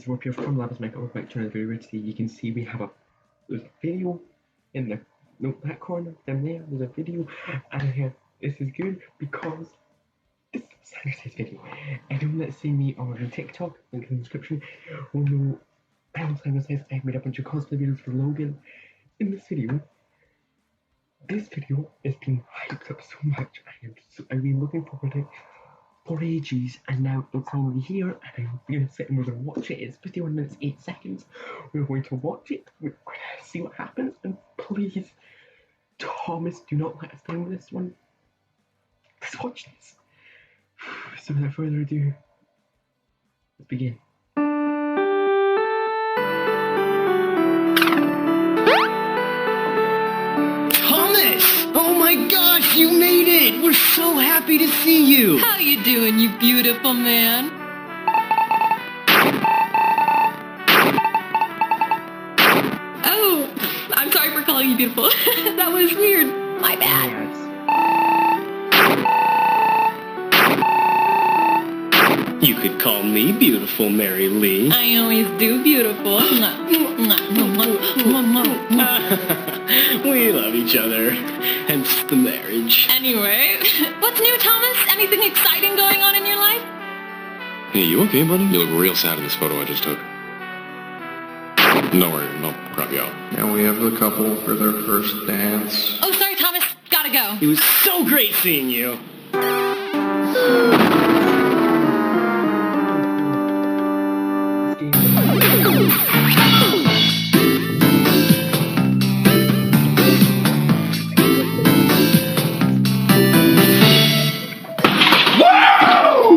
guys, we're up here from Labs Make Up channel very rich. You can see we have there's a video in that corner down there. There's a video, and here this is good because this is Saturday's video. Anyone that's seen me on TikTok, link in the description, will know I also I've made a bunch of cosplay videos for Logan. In this video is being hyped up so much. I've been looking forward to it for ages, and now it's finally here, and I'm gonna sit and we're gonna watch it. It's 51 minutes 8 seconds. We're going to watch it, we're gonna see what happens, and please, Thomas, do not let us down with this one. Let's watch this. So without further ado, let's begin. Oh my gosh, you made it! We're so happy to see you! How you doing, you beautiful man? Oh, I'm sorry for calling you beautiful. That was weird. My bad. You could call me beautiful, Mary Lee. I always do beautiful. We love each other. Hence the marriage. Anyway, what's new, Thomas? Anything exciting going on in your life? Hey, you okay, buddy? You look real sad in this photo I just took. Don't worry, I'll grab you out. And we have the couple for their first dance. Oh, sorry, Thomas. Gotta go. It was so great seeing you.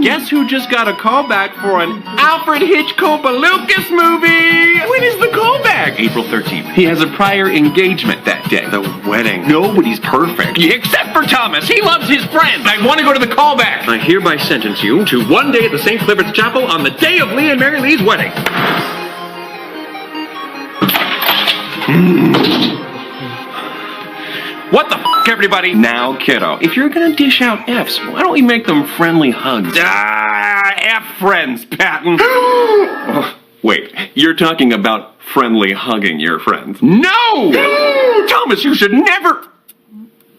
Guess who just got a callback for an Alfred Hitchcock Lucas movie? When is the callback? April 13th. He has a prior engagement that day. The wedding. Nobody's perfect. Except for Thomas. He loves his friends. I want to go to the callback. I hereby sentence you to 1 day at the St. Clifford's Chapel on the day of Lee and Mary Lee's wedding. What the f***, everybody? Now, kiddo, if you're gonna dish out F's, why don't we make them friendly hugs? F friends, Patton. Oh, wait, you're talking about friendly hugging your friends? No! Thomas, you should never...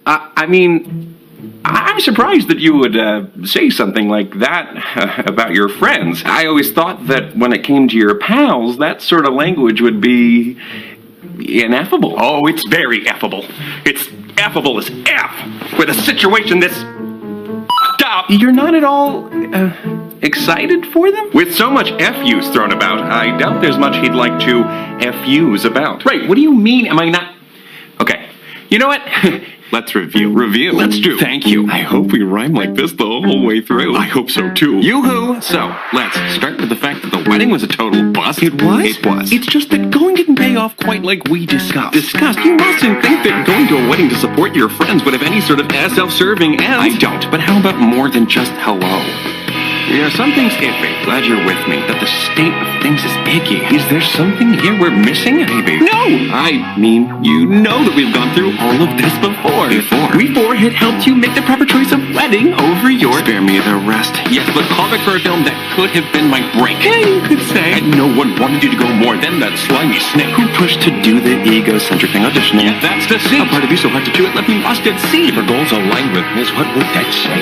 I mean, I'm surprised that you would say something like that about your friends. I always thought that when it came to your pals, that sort of language would be... ineffable. Oh, it's very effable. It's effable as F. With a situation this up. You're not at all excited for them? With so much F-use thrown about, I doubt there's much he'd like to F-use about. Right, what do you mean am I not... Okay, you know what? Let's review. Let's do. Thank you. I hope we rhyme like this the whole way through. I hope so too. Yoo-hoo! So, let's start with the fact that the wedding was a total bust. It was? It was. It's just that going didn't pay off quite like we discussed. You mustn't think that going to a wedding to support your friends would have any sort of self-serving end. I don't, but how about more than just hello? Yeah, something's iffy. Glad you're with me. That the state of things is icky. Is there something here we're missing? Maybe. No! I mean, you know that we've gone through all of this before. We four had helped you make the proper choice of wedding over your... Spare me the rest. Yes, but callback for a film that could have been my break. Yeah, you could say. And no one wanted you to go more than that slimy snake who pushed to do the egocentric thing auditioning. Yeah, that's the scene. A part of you so hard to chew it left me lost at sea. If our goals aligned with his, what would that say?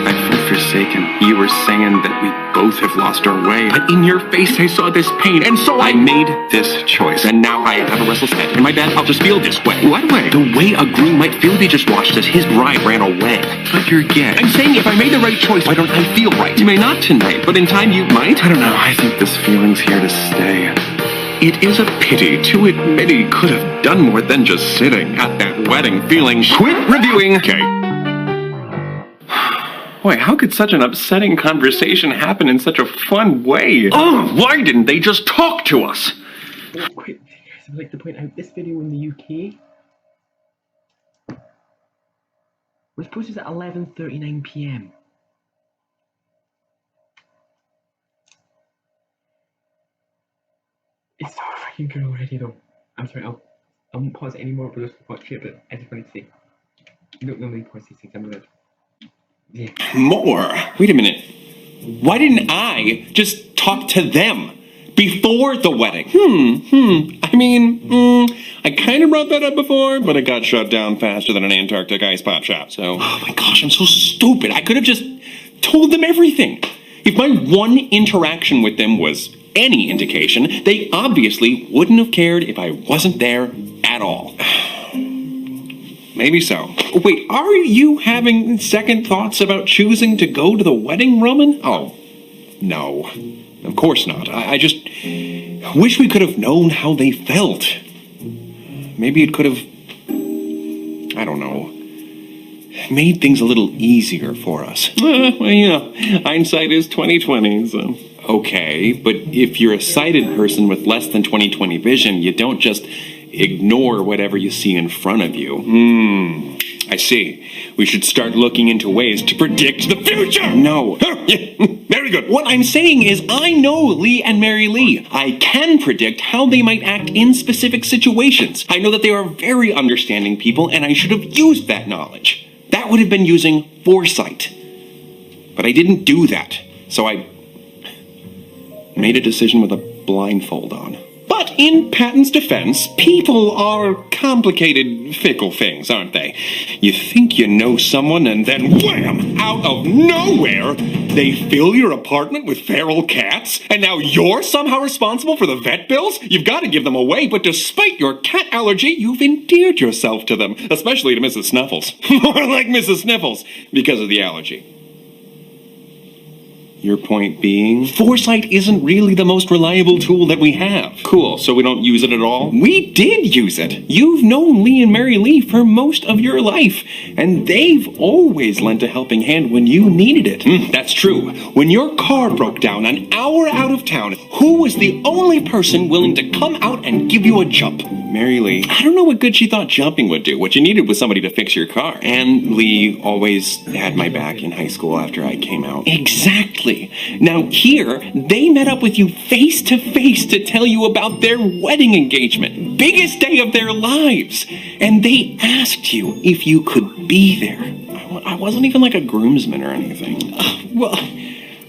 I felt forsaken. You were saying that we both have lost our way. But in your face I saw this pain, and so I made this choice. And now I have a restless head. In my bed, I'll just feel this way. What way? The way a groom might feel if he just watched as his bride ran away. But you're gay. I'm saying if I made the right choice, why don't I feel right? You may not tonight, but in time you might. I don't know. I think this feeling's here to stay. It is a pity to admit he could have done more than just sitting at that wedding feeling. Quit reviewing. Okay. Boy, how could such an upsetting conversation happen in such a fun way? Oh, why didn't they just talk to us? Quick, I'd like to point out this video in the UK was posted at 11:39 PM. It's so freaking good already, though. I'm sorry, I won't pause it anymore for those who watch it, but I just wanted to say, you don't normally pause these things, I'm gonna... Yeah. More? Wait a minute. Why didn't I just talk to them? before the wedding. I mean, I kind of brought that up before, but it got shut down faster than an Antarctic ice pop shop, so... Oh my gosh, I'm so stupid. I could have just told them everything. If my one interaction with them was any indication, they obviously wouldn't have cared if I wasn't there at all. Maybe so. Wait, are you having second thoughts about choosing to go to the wedding, Roman? Oh, no. Of course not. I just wish we could have known how they felt. Maybe it could have, I don't know, made things a little easier for us. Well, you know, hindsight is 20/20, so... Okay, but if you're a sighted person with less than 20/20 vision, you don't just ignore whatever you see in front of you. I see. We should start looking into ways to predict the future! No. Very good. What I'm saying is I know Lee and Mary Lee. I can predict how they might act in specific situations. I know that they are very understanding people, and I should have used that knowledge. That would have been using foresight. But I didn't do that, so I made a decision with a blindfold on. But in Patton's defense, people are complicated, fickle things, aren't they? You think you know someone and then wham! Out of nowhere, they fill your apartment with feral cats, and now you're somehow responsible for the vet bills? You've got to give them away, but despite your cat allergy, you've endeared yourself to them, especially to Mrs. Snuffles. More like Mrs. Sniffles, because of the allergy. Your point being? Foresight isn't really the most reliable tool that we have. Cool, so we don't use it at all? We did use it. You've known Lee and Mary Lee for most of your life, and they've always lent a helping hand when you needed it. That's true. When your car broke down an hour out of town, who was the only person willing to come out and give you a jump? Mary Lee. I don't know what good she thought jumping would do. What you needed was somebody to fix your car. And Lee always had my back in high school after I came out. Exactly. Now here, they met up with you face to face to tell you about their wedding engagement. Biggest day of their lives. And they asked you if you could be there. I wasn't even like a groomsman or anything. Well...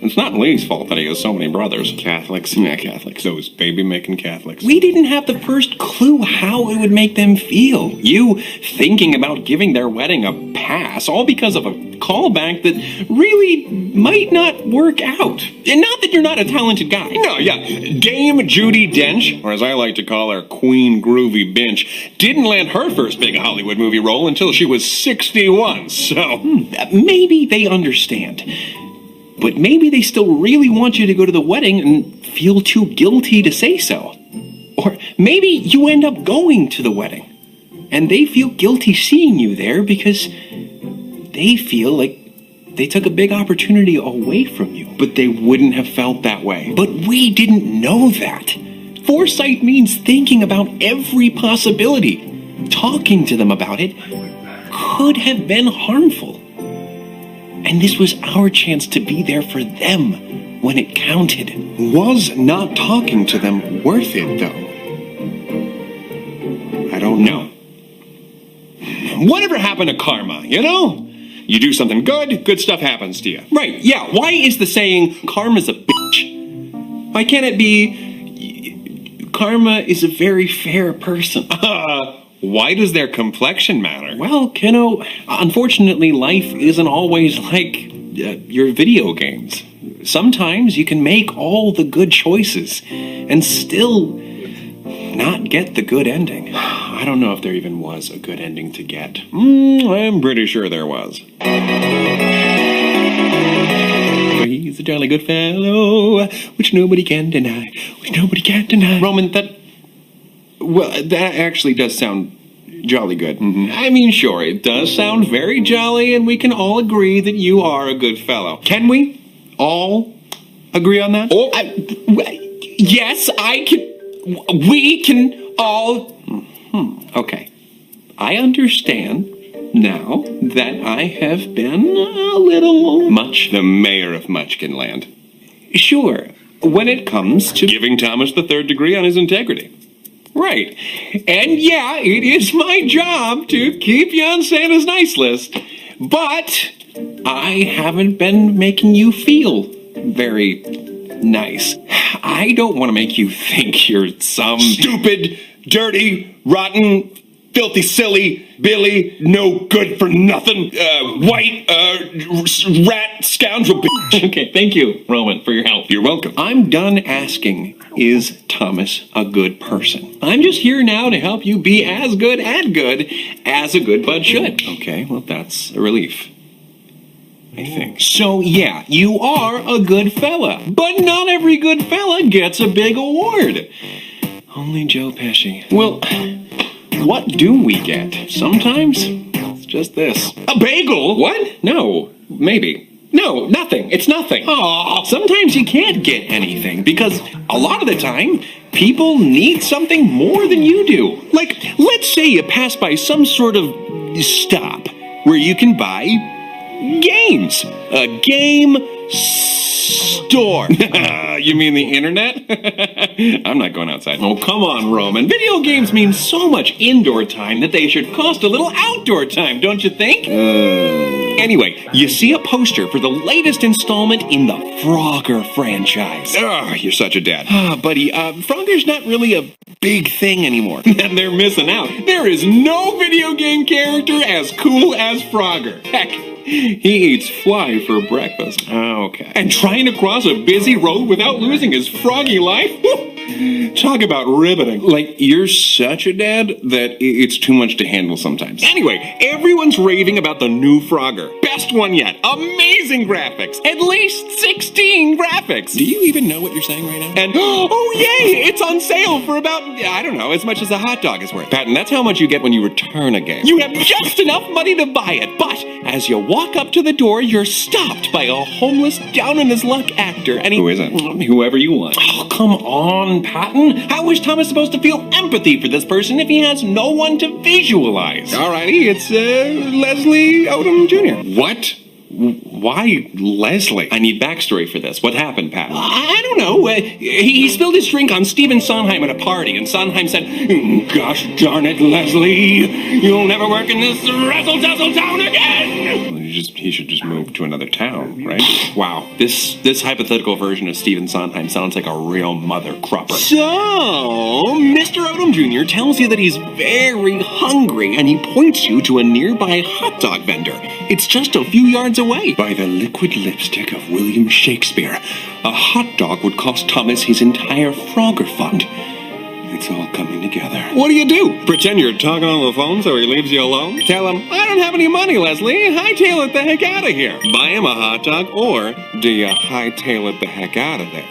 It's not Lee's fault that he has so many brothers. Catholics. Yeah, Catholics. Those baby-making Catholics. We didn't have the first clue how it would make them feel. You thinking about giving their wedding a pass, all because of a callback that really might not work out. And not that you're not a talented guy. No, yeah. Dame Judi Dench, or as I like to call her, Queen Groovy Bench, didn't land her first big Hollywood movie role until she was 61, so... Maybe they understand. But maybe they still really want you to go to the wedding and feel too guilty to say so. Or maybe you end up going to the wedding, and they feel guilty seeing you there because they feel like they took a big opportunity away from you. But they wouldn't have felt that way. But we didn't know that. Foresight means thinking about every possibility. Talking to them about it could have been harmful. And this was our chance to be there for them when it counted. Was not talking to them worth it, though? I don't know. Whatever happened to karma, you know? You do something good, good stuff happens to you. Right, yeah, why is the saying, karma's a bitch? Why can't it be, karma is a very fair person? Why does their complexion matter? Well, kiddo, unfortunately, life isn't always like your video games. Sometimes you can make all the good choices and still not get the good ending. I don't know if there even was a good ending to get. I'm pretty sure there was. He's a jolly good fellow, which nobody can deny, which nobody can deny. Roman, well, that actually does sound jolly good. I mean, sure, it does sound very jolly, and we can all agree that you are a good fellow. Can we all agree on that? Oh, yes, I can. We can all. Okay. I understand now that I have been a little much the mayor of Muchkinland. Sure, when it comes to giving Thomas the third degree on his integrity. Right. And yeah, it is my job to keep you on Santa's nice list. But I haven't been making you feel very Nice. I don't want to make you think you're some stupid, dirty, rotten, filthy, silly, Billy, no good for nothing, white, rat, scoundrel bitch. Okay, thank you, Roman, for your help. You're welcome. I'm done asking, is Thomas a good person? I'm just here now to help you be as good as a good bud should. Okay, well, that's a relief, I think. So, yeah, you are a good fella, but not every good fella gets a big award. Only Joe Pesci. Well, what do we get? Sometimes it's just this. A bagel? What? No, maybe. No, nothing. It's nothing. Aw, sometimes you can't get anything because a lot of the time, people need something more than you do. Like, let's say you pass by some sort of stop where you can buy games. A game store. You mean the internet? I'm not going outside. Oh, come on, Roman. Video games mean so much indoor time that they should cost a little outdoor time, don't you think? Anyway, you see a poster for the latest installment in the Frogger franchise. Oh, you're such a dad. Buddy, Frogger's not really a big thing anymore. And they're missing out. There is no video game character as cool as Frogger. Heck, he eats fly for breakfast. Okay. And trying to cross a busy road without losing his froggy life? Woo! Talk about riveting. Like, you're such a dad that it's too much to handle sometimes. Anyway, everyone's raving about the new Frogger. Best one yet. Amazing graphics. At least 16 graphics. Do you even know what you're saying right now? And, oh yay, it's on sale for about, I don't know, as much as a hot dog is worth. Patton, that's how much you get when you return a game. You have just enough money to buy it, but as you walk up to the door, you're stopped by a homeless, down-on-his-luck actor, and he... Who is it? Whoever you want. Oh, come on, Patton. How is Thomas supposed to feel empathy for this person if he has no one to visualize? Alrighty, it's, Leslie Odom Jr. What? Why Leslie? I need backstory for this. What happened, Patton? I don't know. He spilled his drink on Stephen Sondheim at a party, and Sondheim said, "Gosh darn it, Leslie, you'll never work in this razzle-dazzle town again!" He should just move to another town, right? Wow, this hypothetical version of Stephen Sondheim sounds like a real mother crupper. So, Mr. Odom Jr. tells you that he's very hungry, and he points you to a nearby hot dog vendor. It's just a few yards away. By the liquid lipstick of William Shakespeare, a hot dog would cost Thomas his entire Frogger fund. It's all coming together. What do? Pretend you're talking on the phone so he leaves you alone? Tell him, I don't have any money, Leslie. Hightail it the heck out of here. Buy him a hot dog, or do you hightail it the heck out of there?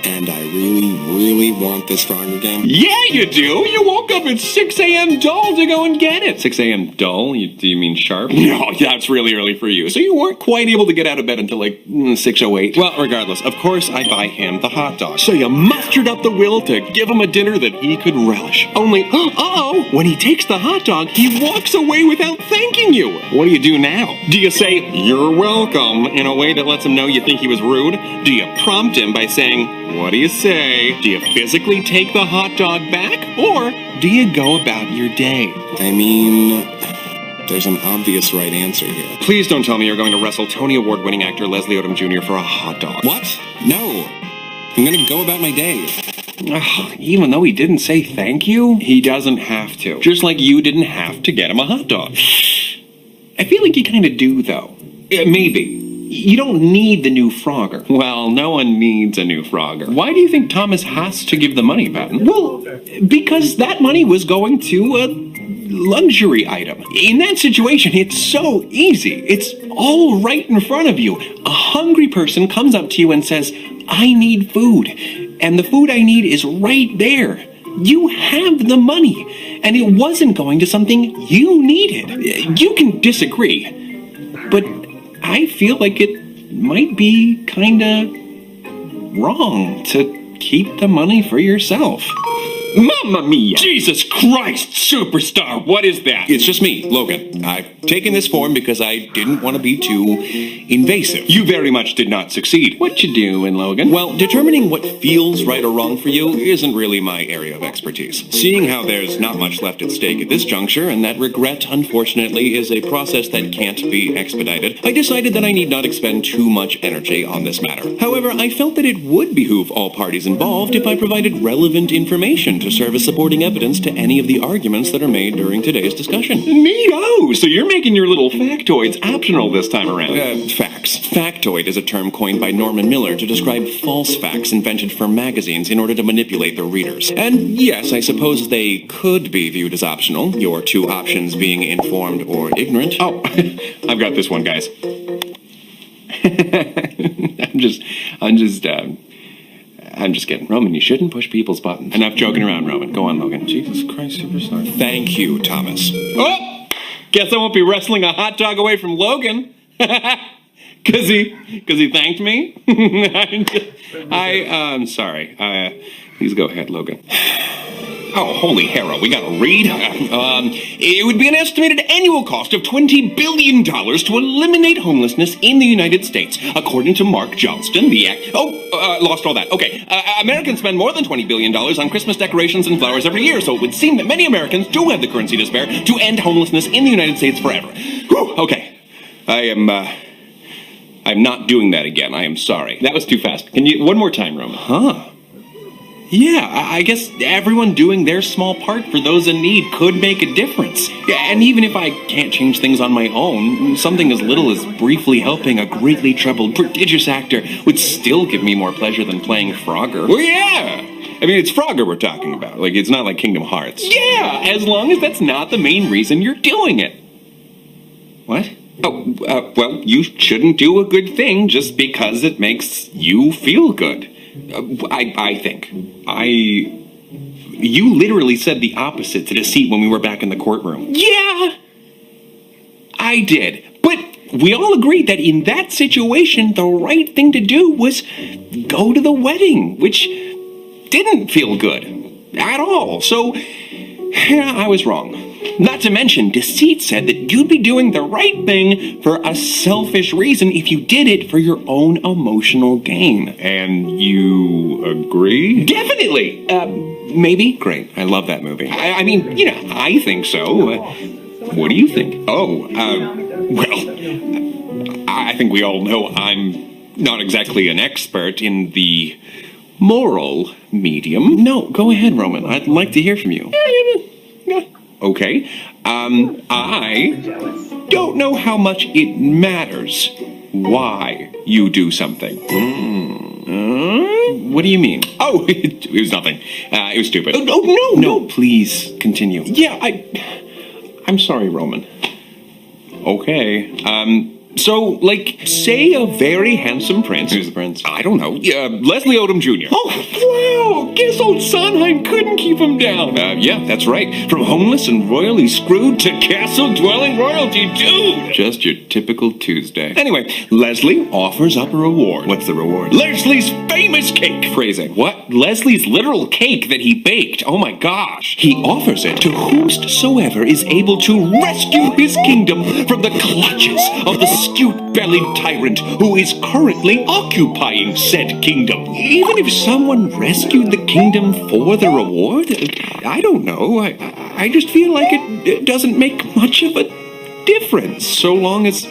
And I really, really want this Frogger game. Yeah, you do. You woke up at 6 a.m. dull to go and get it. 6 a.m. dull? Do you mean sharp? No, that's really early for you. So you weren't quite able to get out of bed until like 6:08. Well, regardless, of course I buy him the hot dog. So you mustered up the will to give him a dinner that he could relish. Only, when he takes the hot dog, he walks away without thanking you. What do you do now? Do you say, "You're welcome," in a way that lets him know you think he was rude? Do you prompt him by saying, "What do you say?" Do you physically take the hot dog back, or do you go about your day? I mean, there's an obvious right answer here. Please don't tell me you're going to wrestle Tony Award-winning actor Leslie Odom Jr. for a hot dog. What? No. I'm gonna go about my day. Even though he didn't say thank you, he doesn't have to. Just like you didn't have to get him a hot dog. I feel like you kind of do, though. Maybe. You don't need the new Frogger. Well, no one needs a new Frogger. Why do you think Thomas has to give the money, Patton? Well, because that money was going to a luxury item. In that situation, it's so easy. It's all right in front of you. A hungry person comes up to you and says, "I need food. And the food I need is right there." You have the money, and it wasn't going to something you needed. You can disagree, but I feel like it might be kinda wrong to keep the money for yourself. Mamma mia! Jesus Christ, superstar, what is that? It's just me, Logan. I've taken this form because I didn't want to be too invasive. You very much did not succeed. What you doing, Logan? Well, determining what feels right or wrong for you isn't really my area of expertise. Seeing how there's not much left at stake at this juncture, and that regret, unfortunately, is a process that can't be expedited, I decided that I need not expend too much energy on this matter. However, I felt that it would behoove all parties involved if I provided relevant information to serve as supporting evidence to any of the arguments that are made during today's discussion. Neato! So you're making your little factoids optional this time around. Facts. Factoid is a term coined by Norman Miller to describe false facts invented for magazines in order to manipulate their readers. And yes, I suppose they could be viewed as optional, your two options being informed or ignorant. Oh, I've got this one, guys. I'm just kidding. Roman, you shouldn't push people's buttons. Enough joking around, Roman. Go on, Logan. Jesus Christ, superstar. Thank you, Thomas. Oh! Guess I won't be wrestling a hot dog away from Logan. Cause he thanked me? I'm sorry. Please go ahead, Logan. Oh, holy hero, we gotta read. It would be an estimated annual cost of $20 billion to eliminate homelessness in the United States, according to Mark Johnston, the act. Lost all that. Okay, Americans spend more than $20 billion on Christmas decorations and flowers every year, so it would seem that many Americans do have the currency to spare to end homelessness in the United States forever. Whew, okay, I'm not doing that again. I am sorry. That was too fast. Can you, one more time, Roman? Huh. Yeah, I guess everyone doing their small part for those in need could make a difference. And even if I can't change things on my own, something as little as briefly helping a greatly troubled, prodigious actor would still give me more pleasure than playing Frogger. Well, yeah. I mean, it's Frogger we're talking about. Like, it's not like Kingdom Hearts. Yeah, as long as that's not the main reason you're doing it. What? Oh, well, you shouldn't do a good thing just because it makes you feel good. I think. You literally said the opposite to Deceit when we were back in the courtroom. Yeah, I did. But we all agreed that in that situation, the right thing to do was go to the wedding, which didn't feel good at all. So, yeah, I was wrong. Not to mention, Deceit said that you'd be doing the right thing for a selfish reason if you did it for your own emotional gain. And you agree? Definitely! Maybe? Great. I love that movie. I mean, you know, I think so. What do you think? Oh, well, I think we all know I'm not exactly an expert in the moral medium. No, go ahead, Roman. I'd like to hear from you. Okay. I don't know how much it matters why you do something. What do you mean? Oh, it was nothing. It was stupid. Oh, no, please continue. Yeah, I'm sorry, Roman. Okay. So, like, say a very handsome prince. Who's the prince? I don't know. Leslie Odom Jr. Oh, wow! Guess old Sondheim couldn't keep him down. Yeah, that's right. From homeless and royally screwed to castle-dwelling royalty, dude! Just your typical Tuesday. Anyway, Leslie offers up a reward. What's the reward? Leslie's famous cake! Phrasing. What? Leslie's literal cake that he baked. Oh my gosh. He offers it to whomsoever is able to rescue his kingdom from the clutches of the astute-bellied tyrant who is currently occupying said kingdom. Even if someone rescued the kingdom for the reward, I don't know. I just feel like it doesn't make much of a difference so long as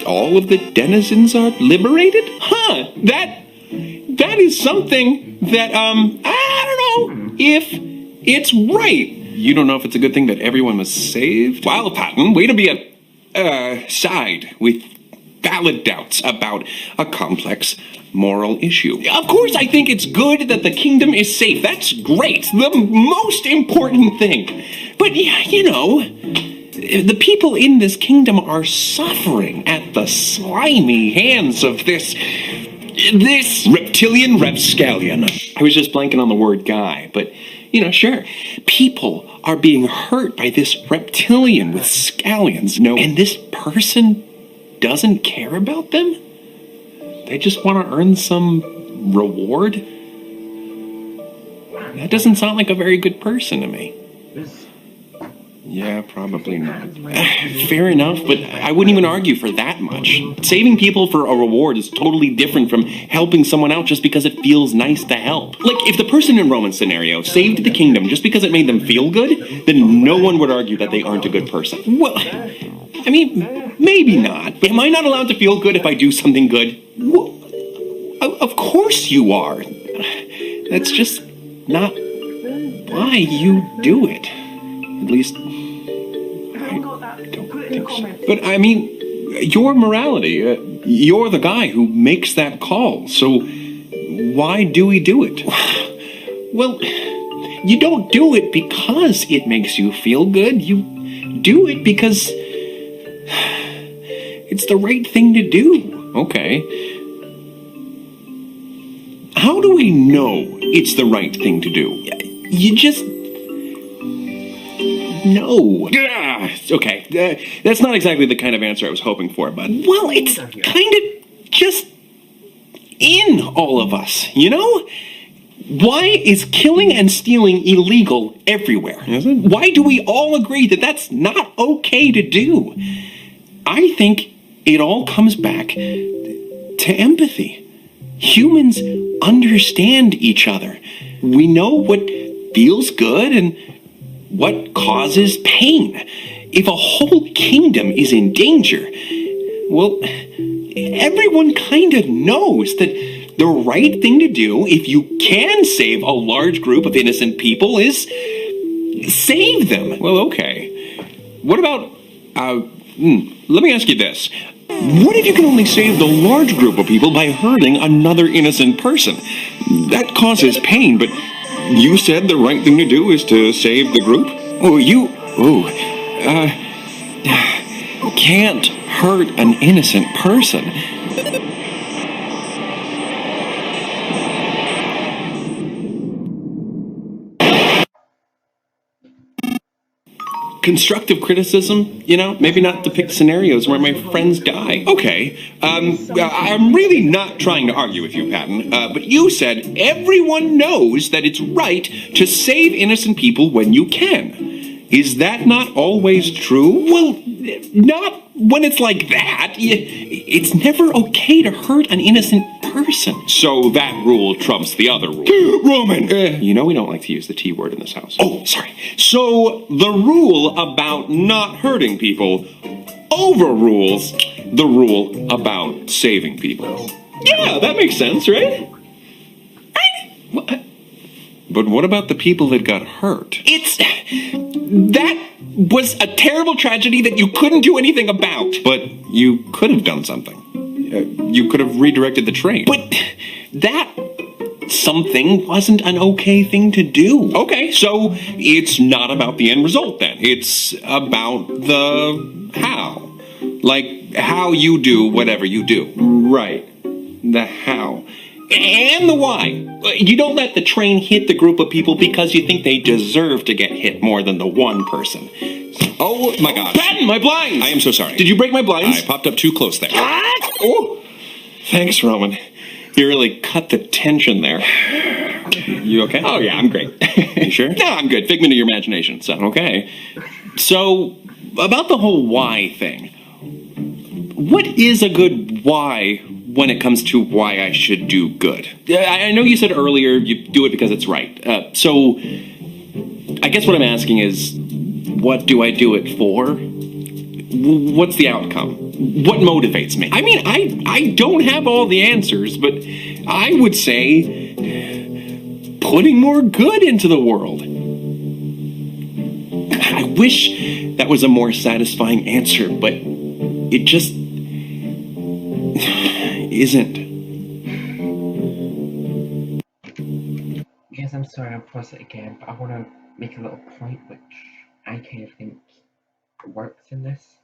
all of the denizens are liberated. Huh? That is something that I don't know if it's right. You don't know if it's a good thing that everyone was saved? Wow, Patton, way to be a side with valid doubts about a complex moral issue. Of course, I think it's good that the kingdom is safe. That's great. The most important thing. But, you know, the people in this kingdom are suffering at the slimy hands of this reptilian rapscallion. I was just blanking on the word guy, but, you know, sure. People are being hurt by this reptilian with scallions. No, and this person doesn't care about them? They just want to earn some reward? That doesn't sound like a very good person to me. There's Yeah, probably not. Fair enough, but I wouldn't even argue for that much. Saving people for a reward is totally different from helping someone out just because it feels nice to help. Like, if the person in Roman's scenario saved the kingdom just because it made them feel good, then no one would argue that they aren't a good person. Well, I mean, maybe not. Am I not allowed to feel good if I do something good? Well, of course you are. That's just not why you do it. At least, I don't think so. But I mean, your morality, you're the guy who makes that call, so why do we do it? Well, you don't do it because it makes you feel good. You do it because it's the right thing to do. Okay. How do we know it's the right thing to do? You just... No. Okay, that's not exactly the kind of answer I was hoping for, but... Well, it's kind of just in all of us, you know? Why is killing and stealing illegal everywhere? Is it? Why do we all agree that that's not okay to do? I think it all comes back to empathy. Humans understand each other. We know what feels good and what causes pain. If a whole kingdom is in danger, well, everyone kind of knows that the right thing to do, if you can save a large group of innocent people, is save them. Well, okay. What about, let me ask you this. What if you can only save the large group of people by hurting another innocent person? That causes pain, but you said the right thing to do is to save the group? Can't hurt an innocent person. Constructive criticism, you know, maybe not depict scenarios where my friends die. Okay, I'm really not trying to argue with you, Patton, but you said everyone knows that it's right to save innocent people when you can. Is that not always true? Well, not when it's like that. It's never okay to hurt an innocent person. So that rule trumps the other rule. Roman! You know we don't like to use the T word in this house. Oh, sorry. So the rule about not hurting people overrules the rule about saving people. Yeah, that makes sense, right? What? But what about the people that got hurt? That was a terrible tragedy that you couldn't do anything about. But you could have done something. You could have redirected the train. But that something wasn't an okay thing to do. Okay, so it's not about the end result then. It's about the how. Like how you do whatever you do. Right. The how. And the why. You don't let the train hit the group of people because you think they deserve to get hit more than the one person. Oh my gosh. Patton, my blinds! I am so sorry. Did you break my blinds? I popped up too close there. Oh, thanks, Roman. You really cut the tension there. You okay? Oh yeah, I'm great. You sure? No, I'm good. Figment of your imagination, so. Okay. So, about the whole why thing. What is a good why when it comes to why I should do good? I know you said earlier you do it because it's right. So, I guess what I'm asking is, what do I do it for? What's the outcome? What motivates me? I mean, I don't have all the answers, but I would say putting more good into the world. I wish that was a more satisfying answer, but it just isn't. Yes, I'm sorry, I'll pause it again, but I want to make a little point which I kind of think works in this.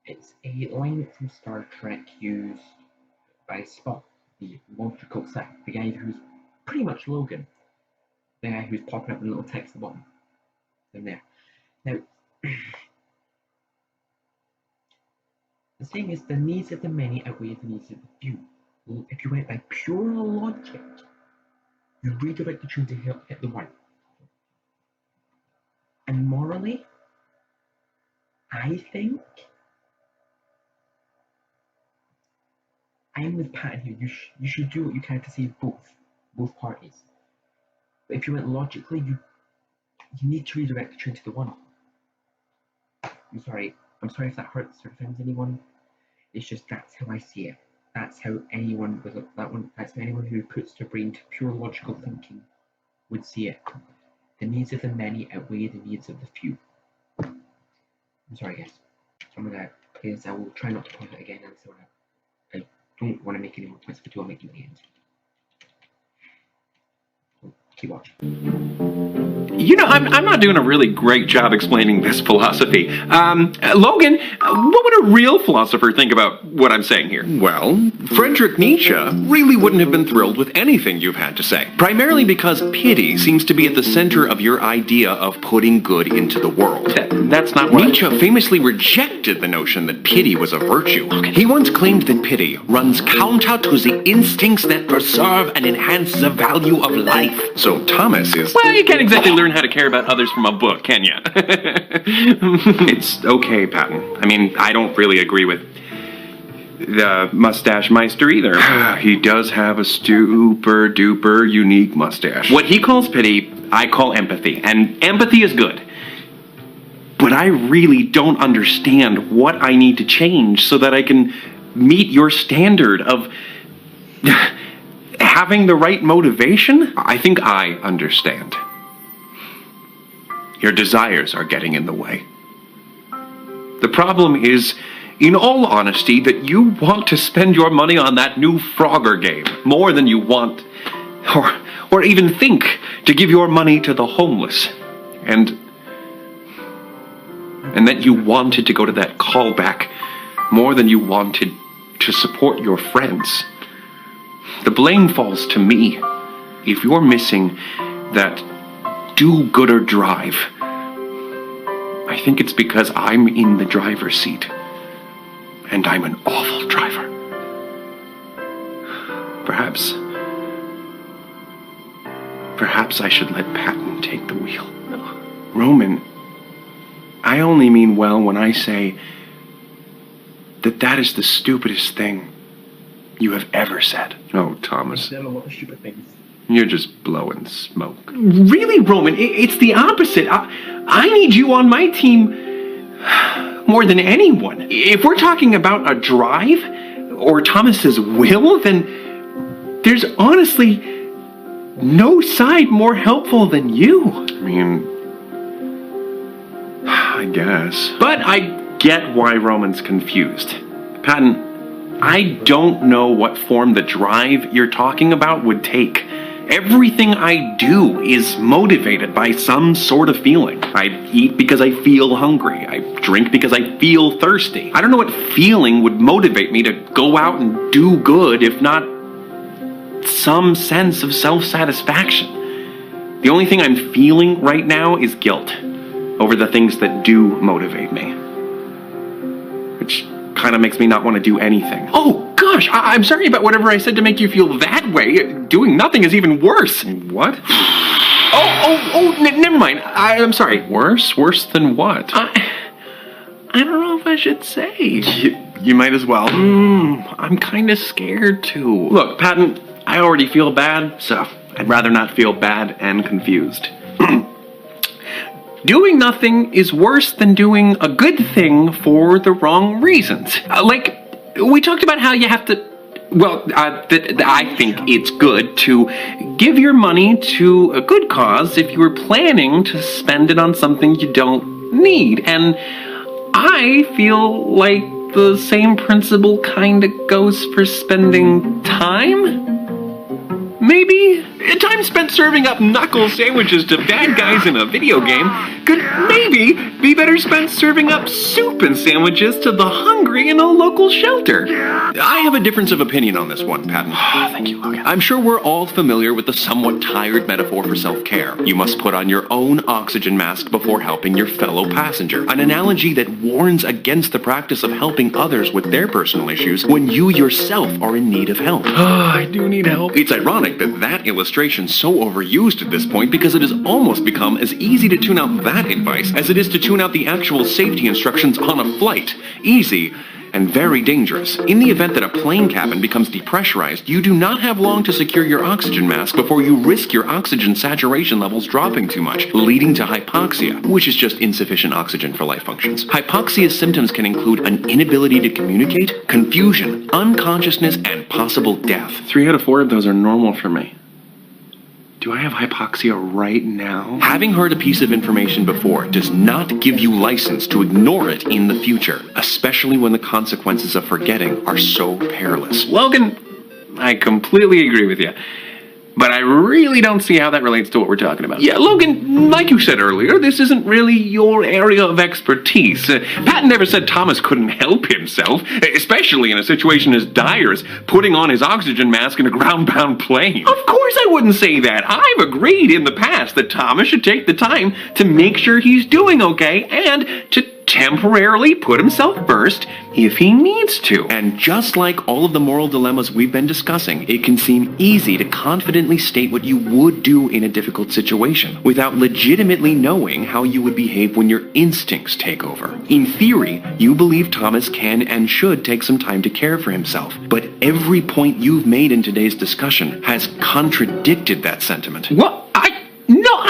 It's a line from Star Trek used by Spock, the logical set, the guy who's pretty much Logan, the guy who's popping up in little text at the bottom. In there. Now, the thing is, the needs of the many outweigh the needs of the few. If you went by pure logic, you redirect the tune to hit the 1. And morally, I think I'm with Pat here. You should do what you can to save both parties. But if you went logically, you need to redirect the tune to the 1. I'm sorry if that hurts or offends anyone. It's just that's how I see it. That's how anyone that's how anyone who puts their brain to pure logical thinking would see it. The needs of the many outweigh the needs of the few. I'm sorry, guys. So I'm gonna play this. I will try not to pause it again, and so I don't want to make any more points, but I'll make them at the end. So keep watching. You know, I'm not doing a really great job explaining this philosophy. Logan, what would a real philosopher think about what I'm saying here? Well, Friedrich Nietzsche really wouldn't have been thrilled with anything you've had to say. Primarily because pity seems to be at the center of your idea of putting good into the world. That's not what Nietzsche famously rejected the notion that pity was a virtue. He once claimed that pity runs counter to the instincts that preserve and enhance the value of life. So Thomas is... Well, you can't exactly learn how to care about others from a book, can you? It's okay, Patton. I mean, I don't really agree with the Mustache Meister either. He does have a super duper unique mustache. What he calls pity, I call empathy, and empathy is good. But I really don't understand what I need to change so that I can meet your standard of having the right motivation. I think I understand. Your desires are getting in the way. The problem is, in all honesty, that you want to spend your money on that new Frogger game more than you want, or even think, to give your money to the homeless. And that you wanted to go to that callback more than you wanted to support your friends. The blame falls to me if you're missing that do-gooder drive. I think it's because I'm in the driver's seat, and I'm an awful driver. Perhaps I should let Patton take the wheel. Roman, I only mean well when I say that is the stupidest thing you have ever said. Oh, Thomas. I've said a lot of stupid things. You're just blowing smoke. Really, Roman, it's the opposite. I need you on my team more than anyone. If we're talking about a drive or Thomas's will, then there's honestly no side more helpful than you. I mean, I guess. But I get why Roman's confused. Patton, I don't know what form the drive you're talking about would take. Everything I do is motivated by some sort of feeling. I eat because I feel hungry. I drink because I feel thirsty. I don't know what feeling would motivate me to go out and do good if not some sense of self-satisfaction. The only thing I'm feeling right now is guilt over the things that do motivate me. Which kind of makes me not want to do anything. Oh, gosh, I'm sorry about whatever I said to make you feel that way. Doing nothing is even worse. What? Never mind. I'm sorry. Worse? Worse than what? I don't know if I should say. You might as well. I'm kind of scared too. Look, Patton, I already feel bad, so I'd rather not feel bad and confused. Doing nothing is worse than doing a good thing for the wrong reasons. Like, we talked about how you have to... Well, I think it's good to give your money to a good cause if you were planning to spend it on something you don't need. And I feel like the same principle kind of goes for spending time? Maybe? Time spent serving up knuckle sandwiches to bad guys in a video game could maybe be better spent serving up soup and sandwiches to the hungry in a local shelter. I have a difference of opinion on this one, Patton. Thank you, Logan. I'm sure we're all familiar with the somewhat tired metaphor for self-care. You must put on your own oxygen mask before helping your fellow passenger. An analogy that warns against the practice of helping others with their personal issues when you yourself are in need of help. I do need help. It's ironic that illustrates illustration so overused at this point because it has almost become as easy to tune out that advice as it is to tune out the actual safety instructions on a flight. Easy and very dangerous. In the event that a plane cabin becomes depressurized, you do not have long to secure your oxygen mask before you risk your oxygen saturation levels dropping too much, leading to hypoxia, which is just insufficient oxygen for life functions. Hypoxia's symptoms can include an inability to communicate, confusion, unconsciousness, and possible death. 3 out of 4 of those are normal for me. Do I have hypoxia right now? Having heard a piece of information before does not give you license to ignore it in the future, especially when the consequences of forgetting are so perilous. Logan, I completely agree with you. But I really don't see how that relates to what we're talking about. Yeah, Logan, like you said earlier, this isn't really your area of expertise. Patton never said Thomas couldn't help himself, especially in a situation as dire as putting on his oxygen mask in a ground-bound plane. Of course I wouldn't say that. I've agreed in the past that Thomas should take the time to make sure he's doing okay and to temporarily put himself first if he needs to. And just like all of the moral dilemmas we've been discussing, it can seem easy to confidently state what you would do in a difficult situation without legitimately knowing how you would behave when your instincts take over. In theory, you believe Thomas can and should take some time to care for himself, but every point you've made in today's discussion has contradicted that sentiment. What?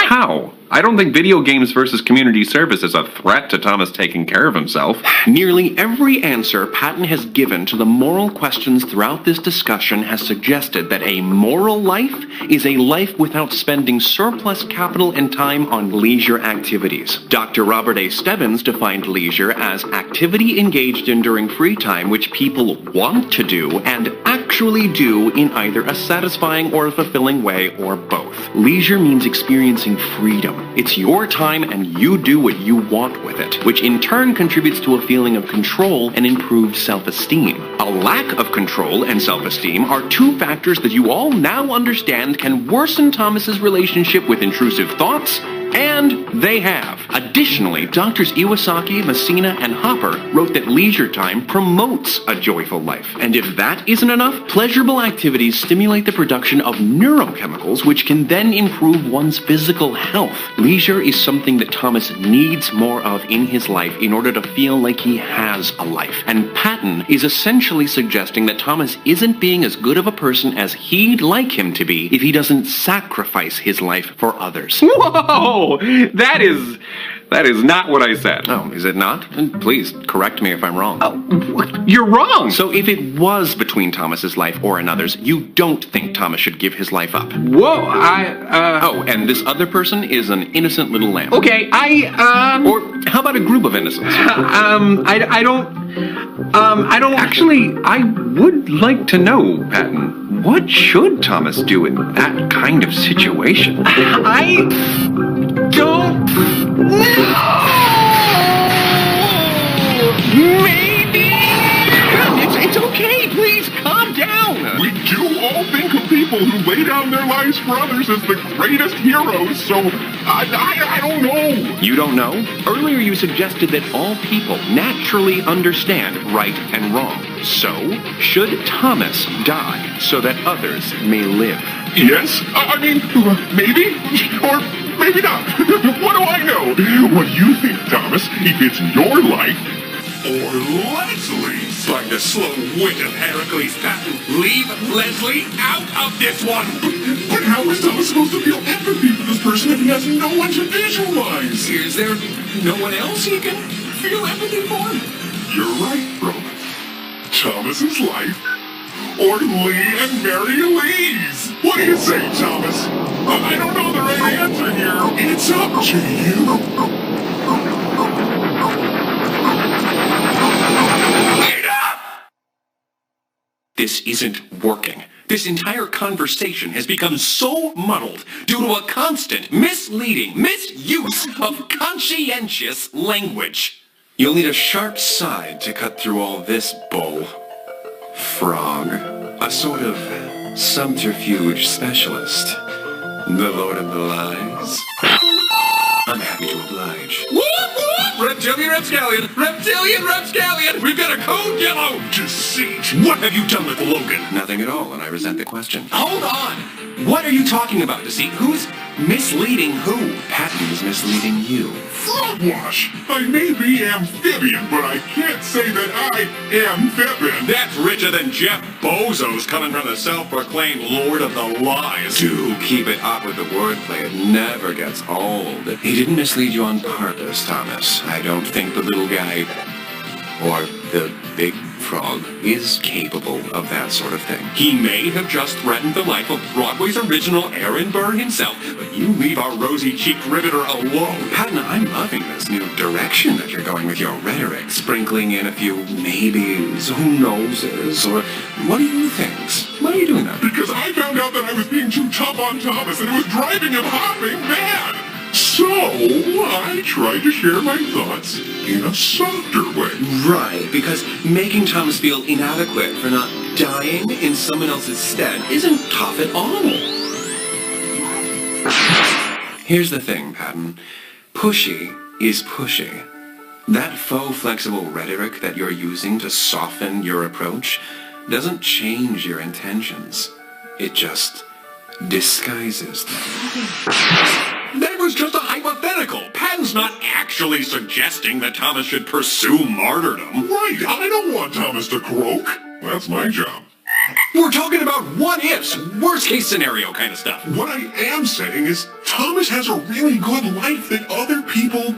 How? I don't think video games versus community service is a threat to Thomas taking care of himself. Nearly every answer Patton has given to the moral questions throughout this discussion has suggested that a moral life is a life without spending surplus capital and time on leisure activities. Dr. Robert A. Stebbins defined leisure as activity engaged in during free time which people want to do and actually do in either a satisfying or a fulfilling way or both. Leisure means experiencing freedom. It's your time and you do what you want with it, which in turn contributes to a feeling of control and improved self-esteem. A lack of control and self-esteem are two factors that you all now understand can worsen Thomas's relationship with intrusive thoughts, and they have. Additionally, Drs. Iwasaki, Messina, and Hopper wrote that leisure time promotes a joyful life. And if that isn't enough, pleasurable activities stimulate the production of neurochemicals which can then improve one's physical health. Leisure is something that Thomas needs more of in his life in order to feel like he has a life. And Patton is essentially suggesting that Thomas isn't being as good of a person as he'd like him to be if he doesn't sacrifice his life for others. Whoa! That is not what I said. Oh, is it not? Please correct me if I'm wrong. Oh, you're wrong. So if it was between Thomas's life or another's, you don't think Thomas should give his life up? Whoa, Oh, and this other person is an innocent little lamb. Okay, Or how about a group of innocents? I don't actually, I would like to know, Patton, what should Thomas do in that kind of situation? I don't know. Maybe. It's okay. Please calm down. We do all think of people who lay down their lives for others as the greatest heroes, so I don't know. You don't know? Earlier you suggested that all people naturally understand right and wrong. So, should Thomas die so that others may live? Yes? I mean, maybe? Or maybe not. What do I know? What do you think, Thomas, if it's your life? Or Leslie's? Like the slow-witted Heracles Patton, leave Leslie out of this one! But how is Thomas supposed to feel empathy for this person if he has no one to visualize? Is there no one else he can feel empathy for? You're right, Roman. Thomas's life, or Lee and Mary Lee's? What do you say, Thomas? I don't know the right answer here. It's up to you. This isn't working. This entire conversation has become so muddled due to a constant, misleading misuse of conscientious language. You'll need a sharp side to cut through all this bull. Frog. A sort of subterfuge specialist. The Lord of the Lies. I'm happy to oblige. Whoop, whoop! Reptilian Rapscallion! Reptilian Rapscallion! We've got a code yellow! Deceit! What have you done with Logan? Nothing at all, and I resent the question. Hold on! What are you talking about, Deceit? Who's misleading who? Patton is misleading you. Fogwash! I may be amphibian, but I can't say that I am Fibbin. That's richer than Jeff Bezos coming from the self-proclaimed Lord of the Lies. Do keep it up with the wordplay. It never gets old. He didn't mislead you on purpose, Thomas. I don't think the little guy, or the big frog, is capable of that sort of thing. He may have just threatened the life of Broadway's original Aaron Burr himself, but you leave our rosy-cheeked riveter alone. Patton, I'm loving this new direction that you're going with your rhetoric, sprinkling in a few maybes, who knowses, or what do you think? Why are you doing that? Because I found out that I was being too tough on Thomas and it was driving him hopping mad. So, I tried to share my thoughts in a softer way. Right, because making Thomas feel inadequate for not dying in someone else's stead isn't tough at all. Here's the thing, Patton. Pushy is pushy. That faux flexible rhetoric that you're using to soften your approach doesn't change your intentions. It just disguises them. That was just a hypothetical. Patton's not actually suggesting that Thomas should pursue martyrdom. Right, I don't want Thomas to croak. That's my job. We're talking about what-ifs, worst-case scenario kind of stuff. What I am saying is Thomas has a really good life that other people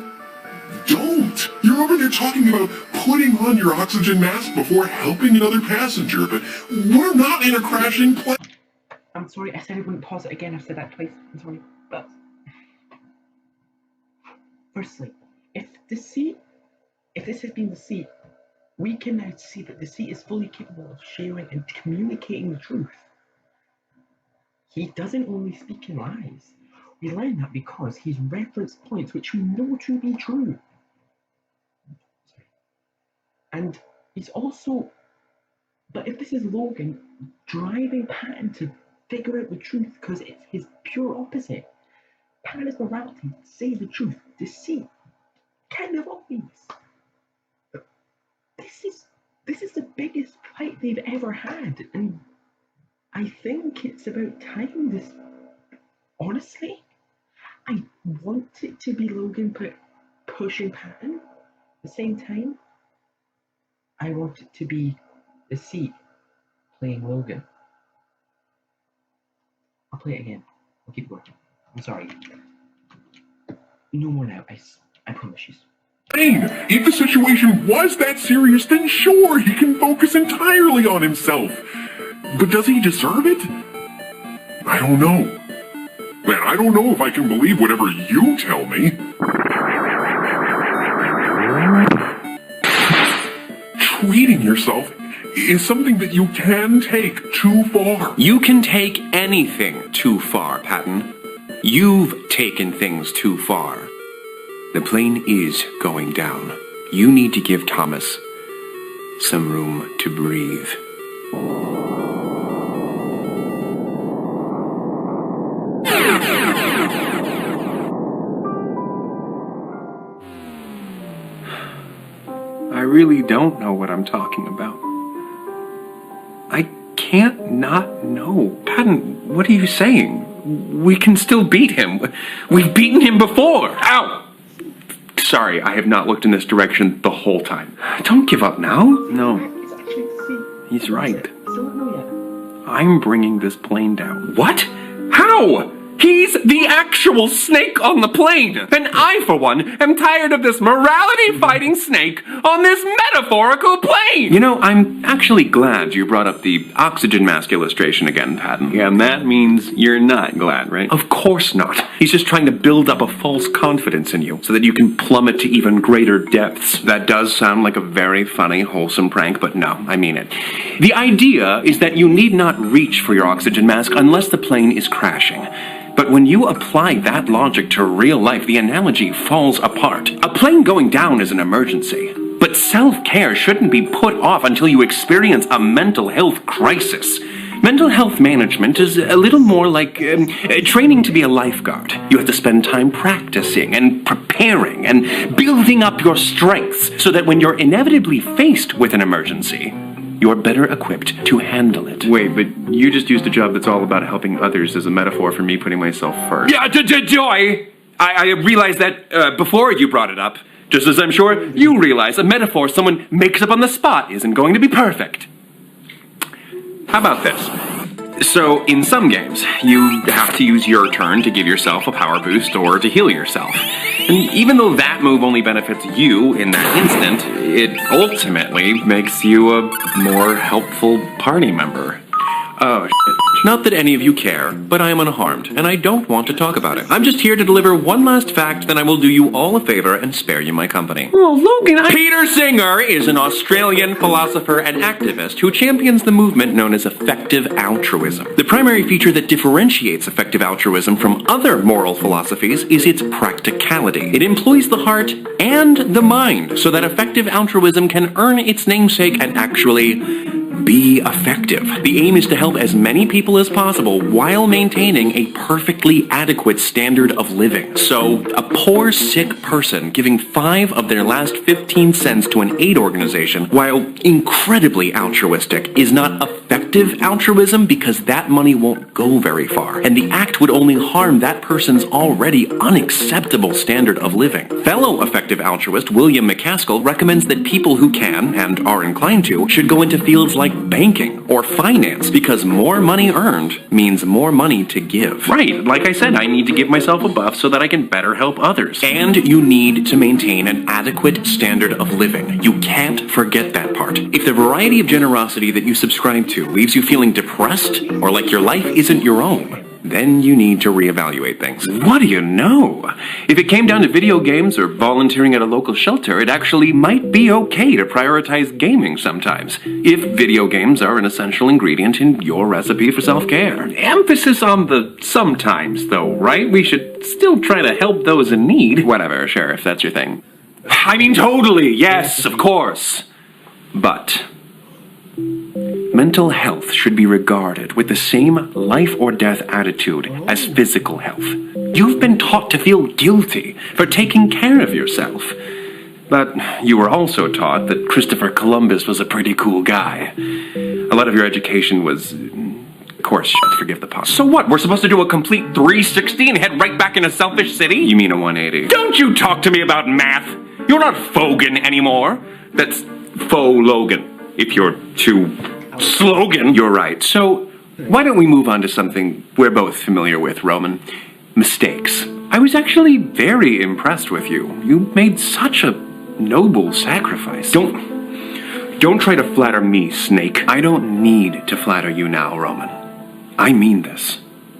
don't. You're over there talking about putting on your oxygen mask before helping another passenger, but we're not in a crashing plane. I'm sorry, I said I wouldn't pause it again. I've said that twice. I'm sorry. But firstly, if this has been Deceit, we can now see that Deceit is fully capable of sharing and communicating the truth. He doesn't only speak in lies. We learn that because he's referenced points which we know to be true. And he's also, but if this is Logan driving Patton to figure out the truth because it's his pure opposite. Patton's morality, say the truth, Deceit, kind of obvious. But this is the biggest fight they've ever had, and I think it's about time. This, honestly, I want it to be Logan pushing Patton. At the same time, I want it to be Deceit playing Logan. I'll play it again. I'll keep going. I'm sorry. No more now, I promise you. If the situation was that serious, then sure, he can focus entirely on himself. But does he deserve it? I don't know. Man, I don't know if I can believe whatever you tell me. Treating yourself is something that you can take too far. You can take anything too far, Patton. You've taken things too far. The plane is going down. You need to give Thomas some room to breathe. I really don't know what I'm talking about. I can't not know. Patton, what are you saying? We can still beat him. We've beaten him before. Ow! Sorry, I have not looked in this direction the whole time. Don't give up now. No. It's actually Deceit. He's right. Still don't know yet. I'm bringing this plane down. What? How? He's the actual snake on the plane. And I, for one, am tired of this morality-fighting snake on this metaphorical plane. You know, I'm actually glad you brought up the oxygen mask illustration again, Patton. Yeah, and that means you're not glad, right? Of course not. He's just trying to build up a false confidence in you so that you can plummet to even greater depths. That does sound like a very funny, wholesome prank, but no, I mean it. The idea is that you need not reach for your oxygen mask unless the plane is crashing. But when you apply that logic to real life, the analogy falls apart. A plane going down is an emergency. But self-care shouldn't be put off until you experience a mental health crisis. Mental health management is a little more like training to be a lifeguard. You have to spend time practicing and preparing and building up your strengths so that when you're inevitably faced with an emergency, you're better equipped to handle it. Wait, but you just used a job that's all about helping others as a metaphor for me putting myself first. Yeah, Joy! I realized that before you brought it up. Just as I'm sure you realize a metaphor someone makes up on the spot isn't going to be perfect. How about this? So, in some games, you have to use your turn to give yourself a power boost or to heal yourself. And even though that move only benefits you in that instant, it ultimately makes you a more helpful party member. Oh, shit. Not that any of you care, but I am unharmed, and I don't want to talk about it. I'm just here to deliver one last fact, then I will do you all a favor and spare you my company. Oh, Logan, Peter Singer is an Australian philosopher and activist who champions the movement known as effective altruism. The primary feature that differentiates effective altruism from other moral philosophies is its practicality. It employs the heart and the mind so that effective altruism can earn its namesake and actually be effective. The aim is to help as many people as possible while maintaining a perfectly adequate standard of living. So, a poor, sick person giving 5 of their last 15 cents to an aid organization, while incredibly altruistic, is not effective altruism because that money won't go very far, and the act would only harm that person's already unacceptable standard of living. Fellow effective altruist William McCaskill recommends that people who can, and are inclined to, should go into fields like banking or finance because more money earned means more money to give. Right, like I said, I need to give myself a buff so that I can better help others. And you need to maintain an adequate standard of living. You can't forget that part. If the variety of generosity that you subscribe to leaves you feeling depressed or like your life isn't your own, then you need to reevaluate things. What do you know? If it came down to video games or volunteering at a local shelter, it actually might be okay to prioritize gaming sometimes, if video games are an essential ingredient in your recipe for self-care. Emphasis on the sometimes, though, right? We should still try to help those in need. Whatever, sure, if that's your thing. I mean, totally, yes, of course. But mental health should be regarded with the same life or death attitude as physical health. You've been taught to feel guilty for taking care of yourself. But you were also taught that Christopher Columbus was a pretty cool guy. A lot of your education was, of course, forgive the pun. So what, we're supposed to do a complete 360 and head right back into Selfish City? You mean a 180? Don't you talk to me about math! You're not Fogan anymore. That's Faux Logan, if you're too slogan. You're right. So, why don't we move on to something we're both familiar with, Roman? Mistakes. I was actually very impressed with you. You made such a noble sacrifice. Don't try to flatter me, Snake. I don't need to flatter you now, Roman. I mean this.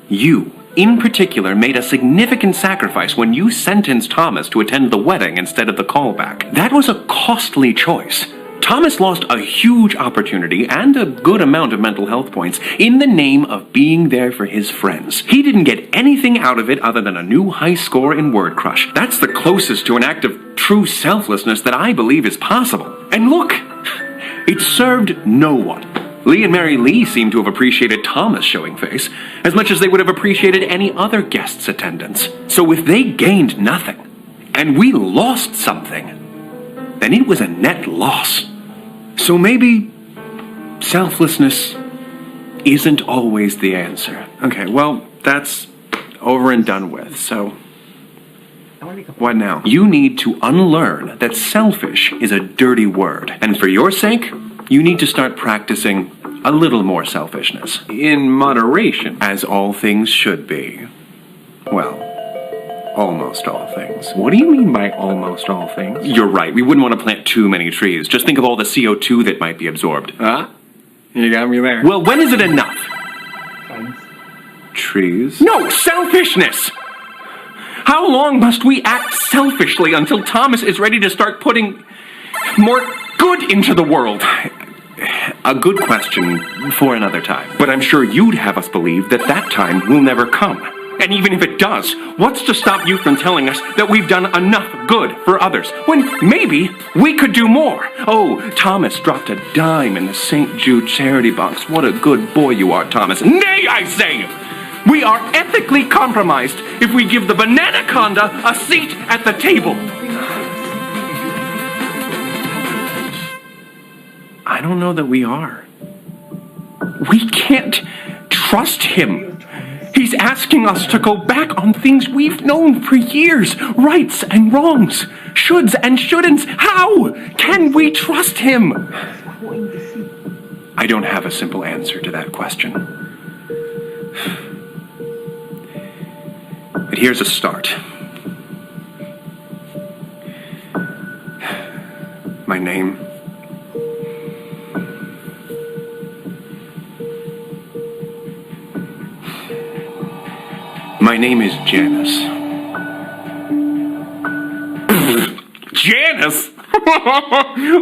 You, in particular, made a significant sacrifice when you sentenced Thomas to attend the wedding instead of the callback. That was a costly choice. Thomas lost a huge opportunity and a good amount of mental health points in the name of being there for his friends. He didn't get anything out of it other than a new high score in Word Crush. That's the closest to an act of true selflessness that I believe is possible. And look, it served no one. Lee and Mary Lee seem to have appreciated Thomas showing face as much as they would have appreciated any other guest's attendance. So if they gained nothing, and we lost something, then it was a net loss. So maybe selflessness isn't always the answer. Okay, well, that's over and done with, so what now? You need to unlearn that selfish is a dirty word. And for your sake, you need to start practicing a little more selfishness. In moderation. As all things should be. Well, almost all things. What do you mean by almost all things? You're right, we wouldn't want to plant too many trees. Just think of all the CO2 that might be absorbed. Huh? You got me there. Well, when is it enough? Trees? No, selfishness! How long must we act selfishly until Thomas is ready to start putting more good into the world? A good question for another time. But I'm sure you'd have us believe that that time will never come. And even if it does, what's to stop you from telling us that we've done enough good for others, when maybe we could do more? Oh, Thomas dropped a dime in the St. Jude charity box. What a good boy you are, Thomas. Nay, I say! We are ethically compromised if we give the Bananaconda a seat at the table. I don't know that we are. We can't trust him. He's asking us to go back on things we've known for years. Rights and wrongs. Shoulds and shouldn'ts. How can we trust him? I don't have a simple answer to that question. But here's a start. My name. My name is Janice. Janice?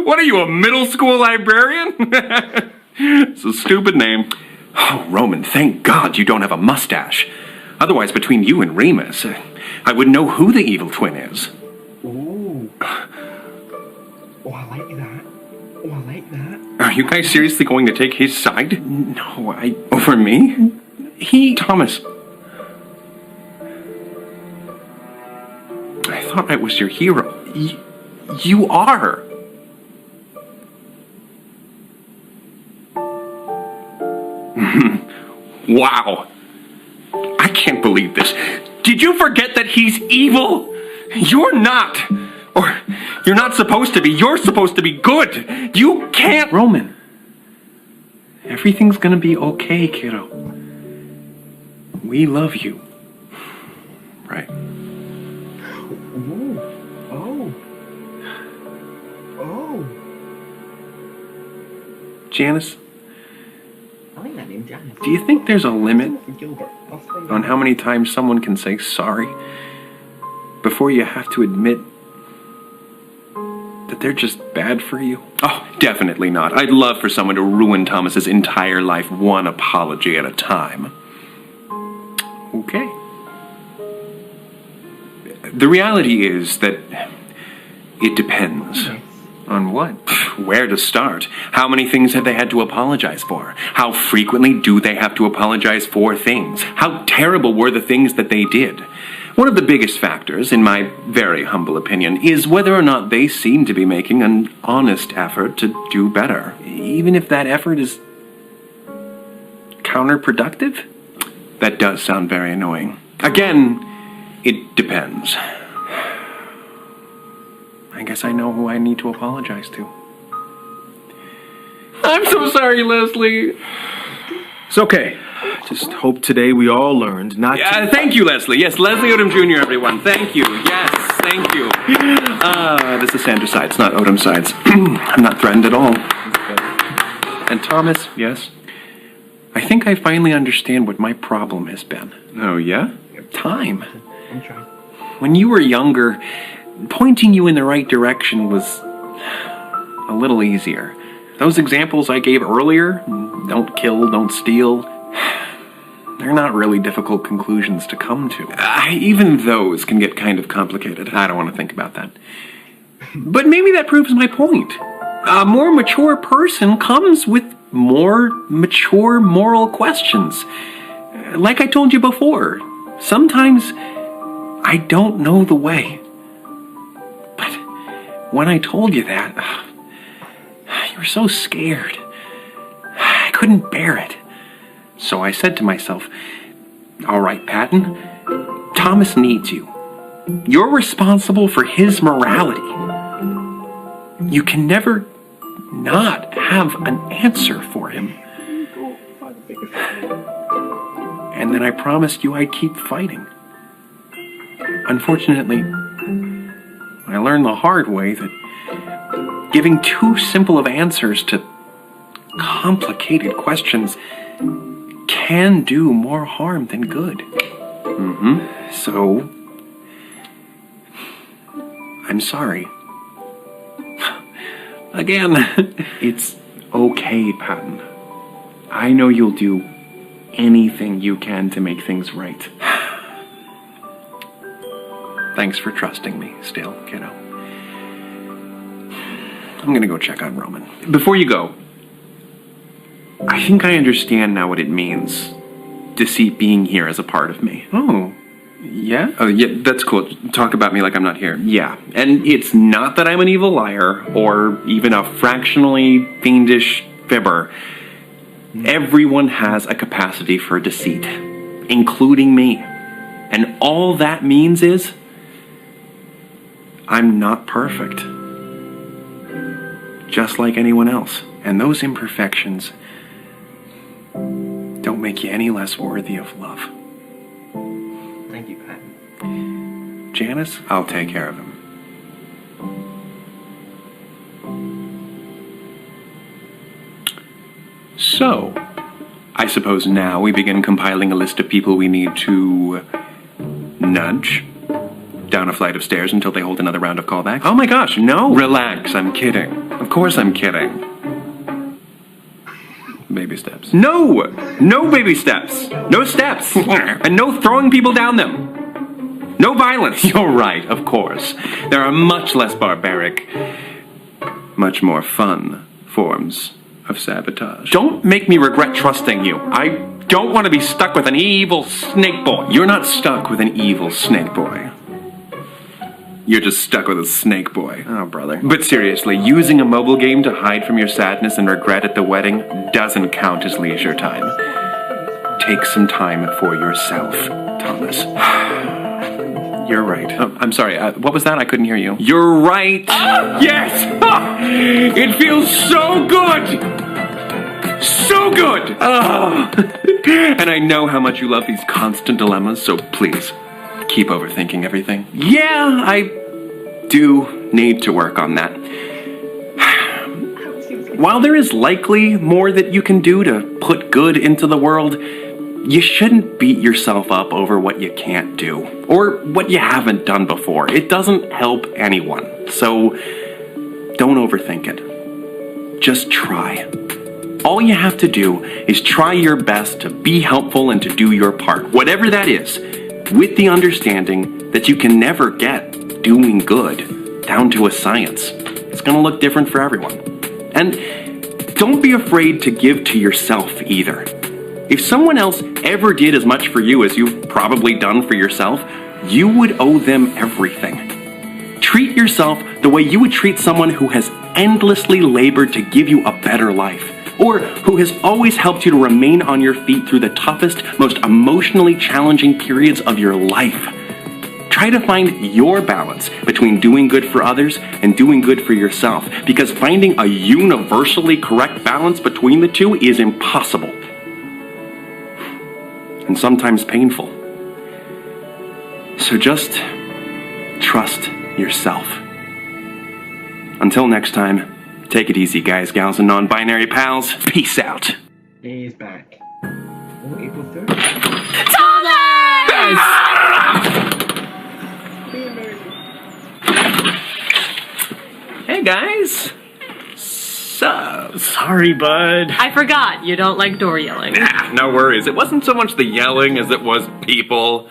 What are you, a middle school librarian? It's a stupid name. Oh, Roman, thank God you don't have a mustache. Otherwise, between you and Remus, I wouldn't know who the evil twin is. Ooh. Oh, I like that. Oh, I like that. Are you guys seriously going to take his side? No, over me? Thomas. I thought I was your hero. You are. Wow. I can't believe this. Did you forget that he's evil? You're not. Or you're not supposed to be. You're supposed to be good. You can't. Roman. Everything's gonna be okay, kiddo. We love you. Right. Ooh. Oh. Oh. Janice, I like that name, Janice. do you think there's a limit Gilbert. on how many times someone can say sorry before you have to admit that they're just bad for you? Oh, definitely not. I'd love for someone to ruin Thomas's entire life one apology at a time. Okay. The reality is that it depends. On what? Where to start? How many things have they had to apologize for? How frequently do they have to apologize for things? How terrible were the things that they did? One of the biggest factors, in my very humble opinion, is whether or not they seem to be making an honest effort to do better, even if that effort is counterproductive. That does sound very annoying. Again, it depends. I guess I know who I need to apologize to. I'm so sorry, Leslie. It's okay. Just hope today we all learned not to... Thank you, Leslie. Yes, Leslie Odom Jr., everyone. Thank you. Yes, thank you. This is Sandra Sides, not Odom Sides. I'm not threatened at all. And Thomas, yes? I think I finally understand what my problem has been. Oh, yeah? Time. I'm trying. When you were younger, pointing you in the right direction was a little easier. Those examples I gave earlier, don't kill, don't steal, they're not really difficult conclusions to come to. Even those can get kind of complicated. I don't want to think about that. But maybe that proves my point. A more mature person comes with more mature moral questions. Like I told you before, sometimes I don't know the way. But when I told you that, you were so scared. I couldn't bear it. So I said to myself, all right, Patton, Thomas needs you. You're responsible for his morality. You can never not have an answer for him. And then I promised you I'd keep fighting. Unfortunately, I learned the hard way that giving too simple of answers to complicated questions can do more harm than good. So, I'm sorry. Again, it's okay, Patton. I know you'll do anything you can to make things right. Thanks for trusting me still, kiddo. I'm gonna go check on Roman. Before you go, I think I understand now what it means to see being here as a part of me. Oh, Yeah? Oh, yeah, that's cool. Talk about me like I'm not here. Yeah. And it's not that I'm an evil liar or even a fractionally fiendish fibber. Everyone has a capacity for deceit, including me. And all that means is I'm not perfect. Just like anyone else. And those imperfections don't make you any less worthy of love. Thank you, Pat. Janice, I'll take care of him. So, I suppose now we begin compiling a list of people we need to nudge down a flight of stairs until they hold another round of callbacks. Oh my gosh, no! Relax, I'm kidding. Of course I'm kidding. Baby steps. No! No baby steps! No steps! And no throwing people down them! No violence! You're right, of course. There are much less barbaric, much more fun forms of sabotage. Don't make me regret trusting you. I don't want to be stuck with an evil snake boy. You're not stuck with an evil snake boy. You're just stuck with a snake boy. Oh, brother. But seriously, using a mobile game to hide from your sadness and regret at the wedding doesn't count as leisure time. Take some time for yourself, Thomas. You're right. Oh, I'm sorry, what was that? I couldn't hear you. You're right! Yes! It feels so good! So good! And I know how much you love these constant dilemmas, so please, keep overthinking everything. Yeah, I do need to work on that. While there is likely more that you can do to put good into the world, you shouldn't beat yourself up over what you can't do, or what you haven't done before. It doesn't help anyone, so don't overthink it. Just try. All you have to do is try your best to be helpful and to do your part, whatever that is, with the understanding that you can never get doing good down to a science. It's gonna look different for everyone. And don't be afraid to give to yourself either. If someone else ever did as much for you as you've probably done for yourself, you would owe them everything. Treat yourself the way you would treat someone who has endlessly labored to give you a better life, or who has always helped you to remain on your feet through the toughest, most emotionally challenging periods of your life. Try to find your balance between doing good for others and doing good for yourself, because finding a universally correct balance between the two is impossible. And sometimes painful. So just trust yourself. Until next time, take it easy, guys, gals, and non-binary pals. Peace out. He's back. Oh, April 3rd. Thomas! Hey, guys. So sorry, bud. I forgot. You don't like door yelling. Nah, no worries. It wasn't so much the yelling as it was people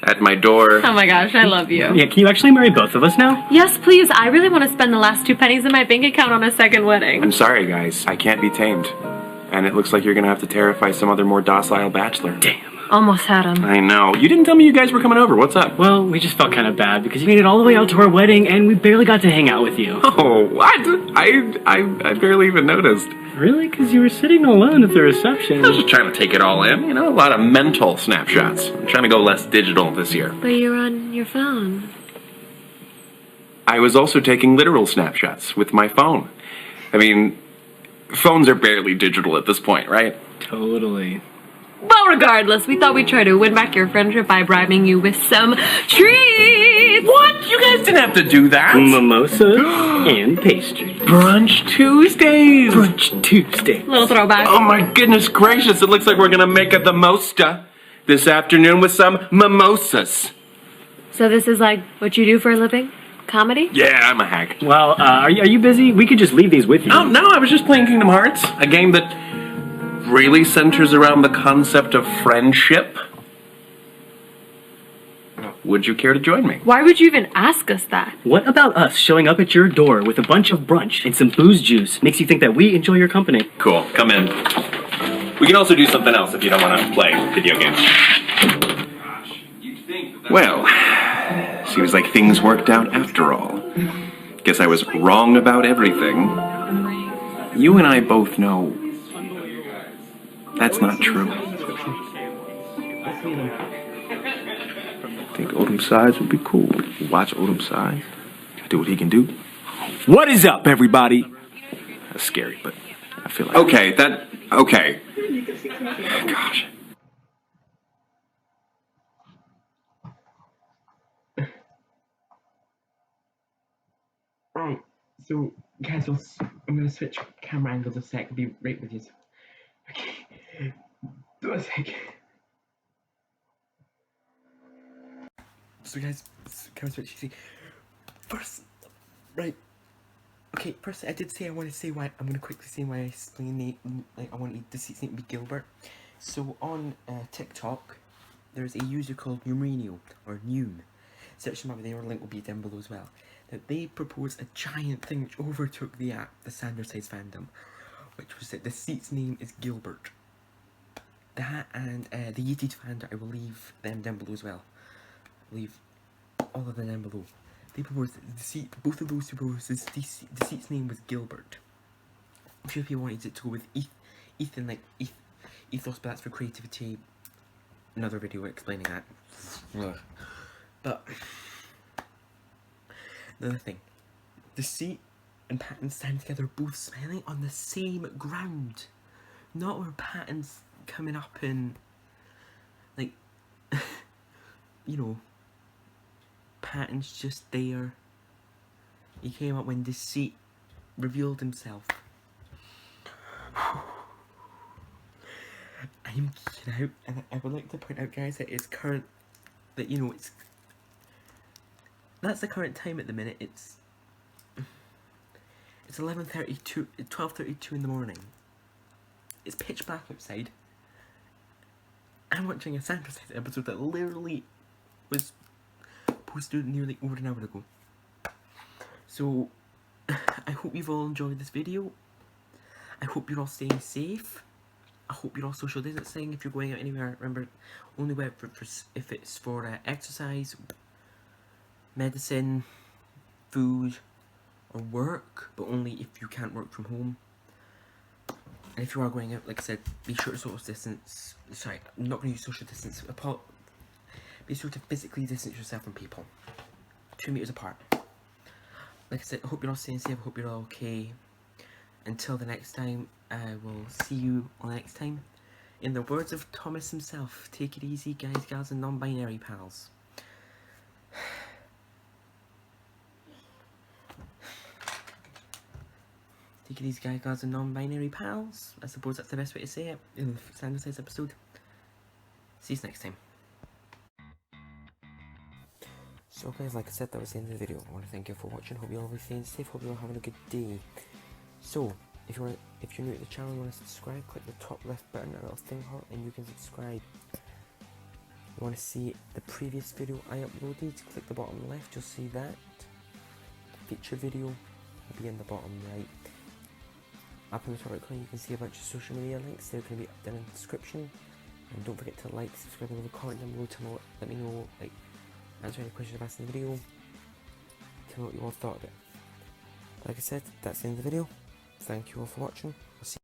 at my door. Oh my gosh, I love you. Yeah, can you actually marry both of us now? Yes, please. I really want to spend the last 2 pennies in my bank account on a second wedding. I'm sorry, guys. I can't be tamed. And it looks like you're gonna have to terrify some other more docile bachelor. Damn. Almost had him. I know. You didn't tell me you guys were coming over. What's up? Well, we just felt kind of bad because you made it all the way out to our wedding and we barely got to hang out with you. Oh, what? I barely even noticed. Really? Because you were sitting alone at the reception. I was just trying to take it all in. You know, a lot of mental snapshots. I'm trying to go less digital this year. But you're on your phone. I was also taking literal snapshots with my phone. I mean, phones are barely digital at this point, right? Totally. Well, regardless, we thought we'd try to win back your friendship by bribing you with some treats! What? You guys didn't have to do that. Mimosa and pastry. Brunch Tuesdays. Brunch Tuesday. Little throwback. Oh my goodness gracious, it looks like we're gonna make it the mosta this afternoon with some mimosas. So this is like what you do for a living? Comedy? Yeah, I'm a hack. Well, are you busy? We could just leave these with you. Oh, no, I was just playing Kingdom Hearts, a game that really centers around the concept of friendship. Would you care to join me? Why would you even ask us that? What about us showing up at your door with a bunch of brunch and some booze juice makes you think that we enjoy your company? Cool, come in. We can also do something else if you don't want to play video games. Well, seems like things worked out after all. Guess I was wrong about everything. You and I both know that's not true. I think Odom Sides would be cool. Watch Odom Sides, do what he can do. What is up, everybody? That's scary, but I feel like... Okay. Gosh. Right, so guys, I'm gonna switch camera angles a sec. I'll be right with you. Okay, do a sec. So guys, camera switch. You see, first, right. Okay, first I did say I want to say why. I'm gonna quickly say why I explain name. Like I want the seat's name to be Gilbert. So on TikTok, there's a user called Numerino or Nume. Search them up. Their link will be down below as well. That they proposed a giant thing which overtook the app, the Sandersize fandom, which was that the seat's name is Gilbert. That and the Yeeted fandom, I will leave them down below as well. I'll leave all of them down below. They proposed the seat, both of those proposed the seat's name was Gilbert. A few people wanted it to go with Ethan, like ethos, but that's for creativity. Another video explaining that. But another thing, the seat and Patton stand together, both smiling on the same ground, not where Patton's coming up and like, you know, Patton's just there. He came up when the seat revealed himself. I'm geeking out, and I would like to point out, guys, that it's current, that you know, that's the current time at the minute. It's 11:32, 12:32 in the morning. It's pitch black outside. I'm watching a Sandersize episode that literally was posted nearly over an hour ago. So, I hope you've all enjoyed this video. I hope you're all staying safe. I hope you're all social distancing. If you're going out anywhere, remember, only wear if it's for exercise, medicine, food, or work, but only if you can't work from home. And if you are going out, like I said, be sure to social distance. Sorry, I'm not going to use social distance. Be sure to physically distance yourself from people. 2 meters apart. Like I said, I hope you're all staying safe. I hope you're all okay. Until the next time, I will see you on the next time. In the words of Thomas himself, take it easy, guys, gals, and non-binary pals. Take it easy, guys, gals, and non-binary pals. I suppose that's the best way to say it in the Sandersize episode. See you next time. So guys, like I said, that was the end of the video. I want to thank you for watching. Hope you're all staying safe. Hope you're all having a good day. So, if you're new to the channel and you want to subscribe, click the top left button, a little thing heart, and you can subscribe. You want to see the previous video I uploaded, click the bottom left, you'll see that. The feature video will be in the bottom right. Up in the top right corner you can see a bunch of social media links, they're going to be up down in the description. And don't forget to like, subscribe, and leave a comment down below to let me know, like, answer any questions I've asked in the video. Tell me what you all thought of it. Like I said, that's the end of the video. Thank you all for watching.